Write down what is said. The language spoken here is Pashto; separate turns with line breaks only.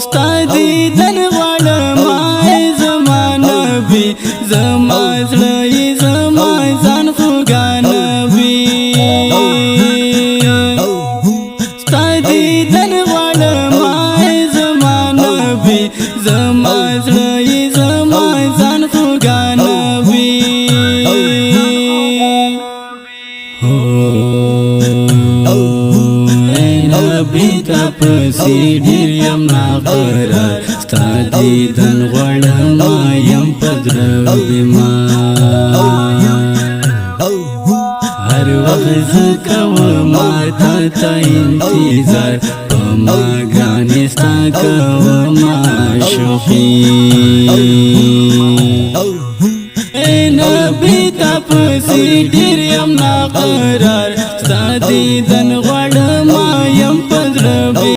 ستا دیدن غواړم زما نبی زما زړه زما ځان خوږا نبی ستا دیدن غواړم زما نبی زما زړه زما ځان خوږا نبی نبی تا پسی ډیر یم ناقرار ستا دیدن غواړم یم پدر بیمار هر وخت زه کوم تا ته انتظار په ما ګرانې ستا کوم عاشقي نبی تا پسی ډیر یم ناقرار ستا دیدن غواړم